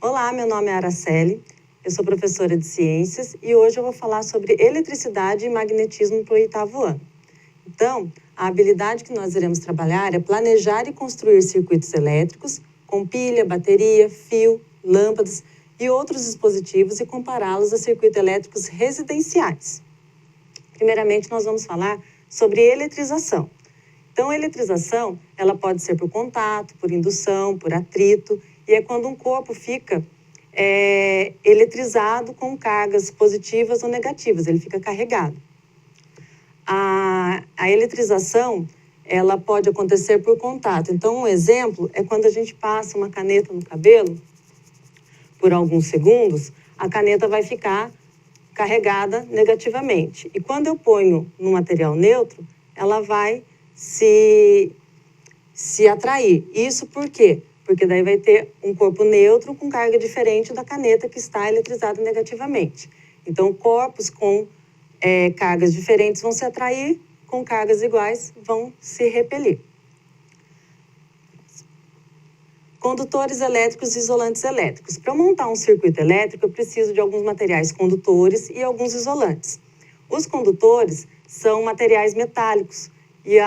Olá, meu nome é Araceli, eu sou professora de ciências e hoje eu vou falar sobre eletricidade e magnetismo para o 8º ano. Então, a habilidade que nós iremos trabalhar é planejar e construir circuitos elétricos com pilha, bateria, fio, lâmpadas e outros dispositivos e compará-los a circuitos elétricos residenciais. Primeiramente, nós vamos falar sobre eletrização. Então, a eletrização, ela pode ser por contato, por indução, por atrito, e é quando um corpo fica eletrizado com cargas positivas ou negativas, ele fica carregado. A eletrização, ela pode acontecer por contato. Então, um exemplo é quando a gente passa uma caneta no cabelo, por alguns segundos, a caneta vai ficar carregada negativamente. E quando eu ponho no material neutro, ela vai se atrair. Isso por quê? Porque daí vai ter um corpo neutro com carga diferente da caneta que está eletrizada negativamente. Então, corpos com cargas diferentes vão se atrair, com cargas iguais vão se repelir. Condutores elétricos e isolantes elétricos. Para montar um circuito elétrico, eu preciso de alguns materiais condutores e alguns isolantes. Os condutores são materiais metálicos e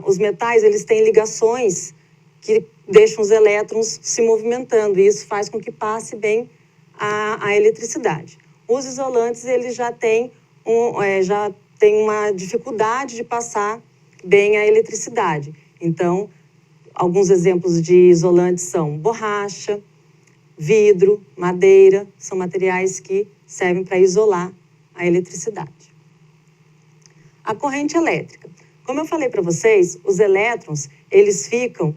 os metais eles têm ligações que deixam os elétrons se movimentando e isso faz com que passe bem a eletricidade. Os isolantes eles já têm uma dificuldade de passar bem a eletricidade. Então, alguns exemplos de isolantes são borracha, vidro, madeira, são materiais que servem para isolar a eletricidade. A corrente elétrica. Como eu falei para vocês, os elétrons, eles ficam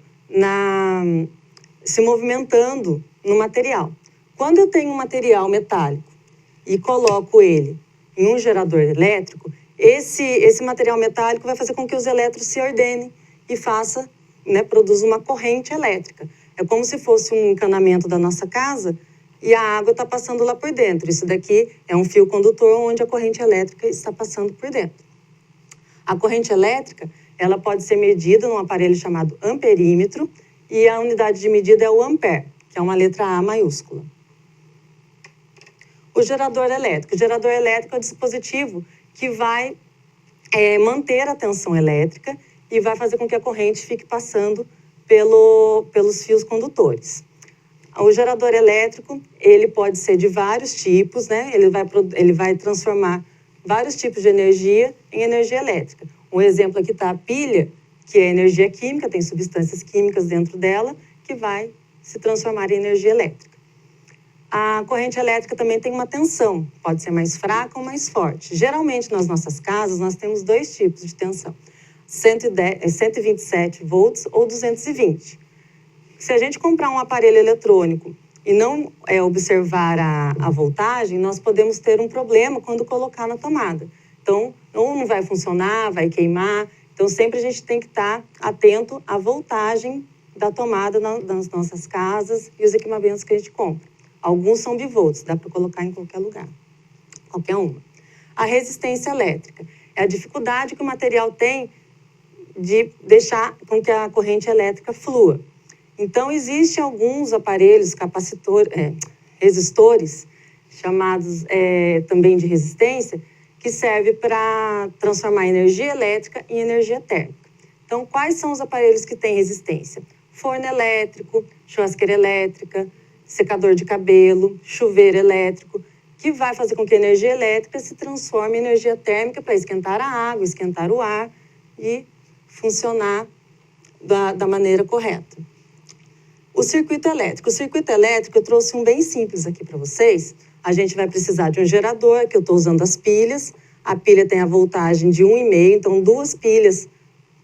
se movimentando no material. Quando eu tenho um material metálico e coloco ele em um gerador elétrico, esse material metálico vai fazer com que os elétrons se ordenem e produza uma corrente elétrica. É como se fosse um encanamento da nossa casa e a água está passando lá por dentro. Isso daqui é um fio condutor onde a corrente elétrica está passando por dentro. A corrente elétrica, ela pode ser medida num aparelho chamado amperímetro e a unidade de medida é o ampere, que é uma letra A maiúscula. O gerador elétrico. O gerador elétrico é um dispositivo que vai manter a tensão elétrica e vai fazer com que a corrente fique passando pelos fios condutores. O gerador elétrico, ele pode ser de vários tipos, né? Ele vai transformar vários tipos de energia em energia elétrica. Um exemplo aqui está a pilha, que é energia química, tem substâncias químicas dentro dela, que vai se transformar em energia elétrica. A corrente elétrica também tem uma tensão, pode ser mais fraca ou mais forte. Geralmente, nas nossas casas, nós temos dois tipos de tensão. 127 volts ou 220. Se a gente comprar um aparelho eletrônico e não observar a voltagem, nós podemos ter um problema quando colocar na tomada. Então, ou não vai funcionar, vai queimar. Então, sempre a gente tem que estar atento à voltagem da tomada nas nossas casas e os equipamentos que a gente compra. Alguns são bivolts, dá para colocar em qualquer lugar, qualquer uma. A resistência elétrica é a dificuldade que o material tem de deixar com que a corrente elétrica flua. Então, existem alguns aparelhos resistores, chamados também de resistência, que servem para transformar energia elétrica em energia térmica. Então, quais são os aparelhos que têm resistência? Forno elétrico, churrasqueira elétrica, secador de cabelo, chuveiro elétrico, que vai fazer com que a energia elétrica se transforme em energia térmica para esquentar a água, esquentar o ar e funcionar da maneira correta. O circuito elétrico. O circuito elétrico, eu trouxe um bem simples aqui para vocês. A gente vai precisar de um gerador, que eu estou usando as pilhas. A pilha tem a voltagem de 1,5, então 2 pilhas,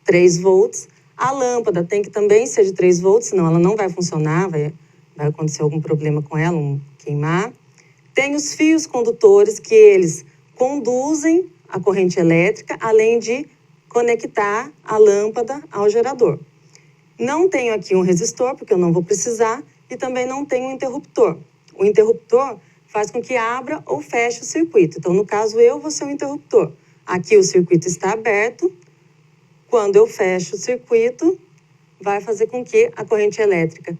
3 volts. A lâmpada tem que também ser de 3 volts, senão ela não vai funcionar, vai acontecer algum problema com ela, queimar. Tem os fios condutores, que eles conduzem a corrente elétrica, além de conectar a lâmpada ao gerador. Não tenho aqui um resistor, porque eu não vou precisar, e também não tenho um interruptor. O interruptor faz com que abra ou feche o circuito. Então, no caso, eu vou ser o interruptor. Aqui o circuito está aberto. Quando eu fecho o circuito, vai fazer com que a corrente elétrica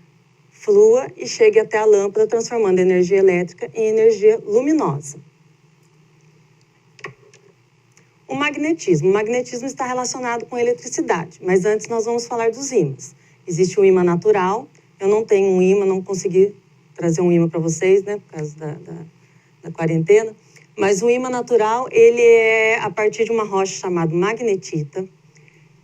flua e chegue até a lâmpada, transformando a energia elétrica em energia luminosa. O magnetismo. O magnetismo está relacionado com a eletricidade, mas antes nós vamos falar dos ímãs. Existe o ímã natural. Eu não tenho um ímã, não consegui trazer um ímã para vocês, né, por causa da quarentena. Mas o ímã natural, ele é a partir de uma rocha chamada magnetita,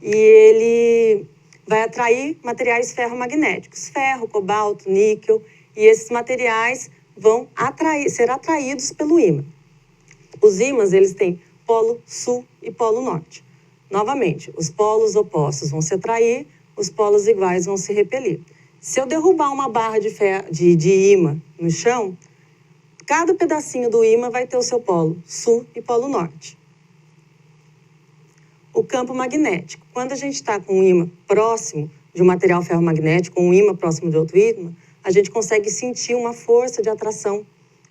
e ele vai atrair materiais ferromagnéticos, ferro, cobalto, níquel, e esses materiais vão ser atraídos pelo ímã. Os ímãs, eles têm polo sul e polo norte. Novamente, os polos opostos vão se atrair, os polos iguais vão se repelir. Se eu derrubar uma barra de ímã no chão, cada pedacinho do ímã vai ter o seu polo sul e polo norte. O campo magnético. Quando a gente está com um ímã próximo de um material ferromagnético, um ímã próximo de outro ímã, a gente consegue sentir uma força de atração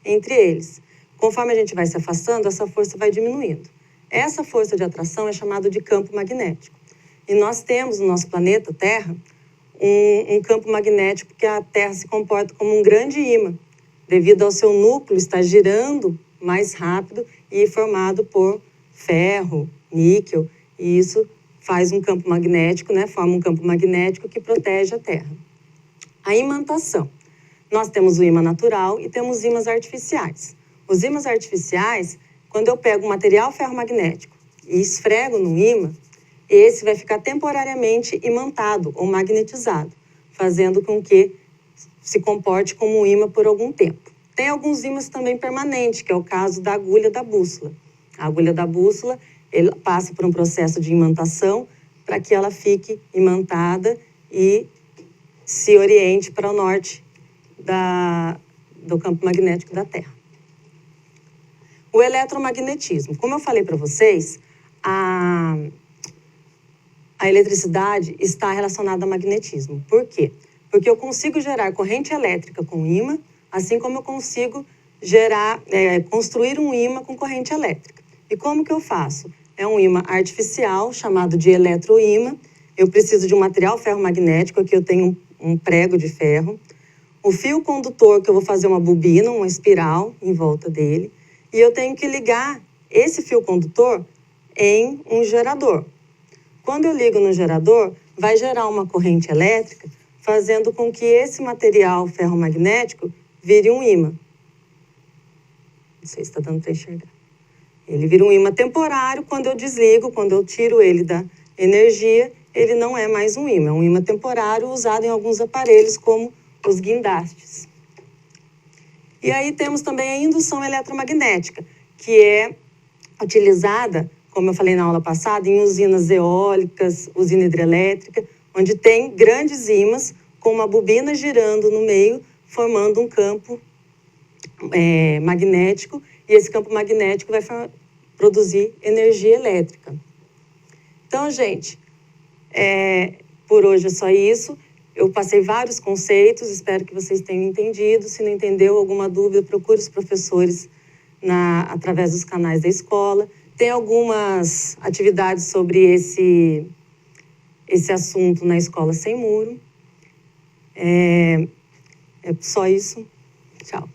entre eles. Conforme a gente vai se afastando, essa força vai diminuindo. Essa força de atração é chamada de campo magnético. E nós temos no nosso planeta Terra um campo magnético que a Terra se comporta como um grande ímã, devido ao seu núcleo estar girando mais rápido e formado por ferro, níquel, e isso faz um campo magnético, né? Forma um campo magnético que protege a Terra. A imantação. Nós temos o ímã natural e temos ímãs artificiais. Os ímãs artificiais, quando eu pego um material ferromagnético e esfrego no ímã, esse vai ficar temporariamente imantado ou magnetizado, fazendo com que se comporte como um ímã por algum tempo. Tem alguns ímãs também permanentes, que é o caso da agulha da bússola. A agulha da bússola, ele passa por um processo de imantação para que ela fique imantada e se oriente para o norte do campo magnético da Terra. O eletromagnetismo. Como eu falei para vocês, a eletricidade está relacionada ao magnetismo. Por quê? Porque eu consigo gerar corrente elétrica com ímã, assim como eu consigo construir um ímã com corrente elétrica. E como que eu faço? É um ímã artificial, chamado de eletroímã. Eu preciso de um material ferromagnético, aqui eu tenho um prego de ferro. O fio condutor, que eu vou fazer uma bobina, uma espiral em volta dele. E eu tenho que ligar esse fio condutor em um gerador. Quando eu ligo no gerador, vai gerar uma corrente elétrica, fazendo com que esse material ferromagnético vire um ímã. Não sei se está dando para enxergar. Ele vira um ímã temporário. Quando eu desligo, quando eu tiro ele da energia, ele não é mais um ímã. É um ímã temporário usado em alguns aparelhos, como os guindastes. E aí temos também a indução eletromagnética, que é utilizada, como eu falei na aula passada, em usinas eólicas, usina hidrelétrica, onde tem grandes ímãs com uma bobina girando no meio, formando um campo magnético, e esse campo magnético vai produzir energia elétrica. Então, gente, por hoje é só isso. Eu passei vários conceitos, espero que vocês tenham entendido. Se não entendeu, alguma dúvida, procure os professores através dos canais da escola. Tem algumas atividades sobre esse assunto na Escola Sem Muro. É só isso. Tchau.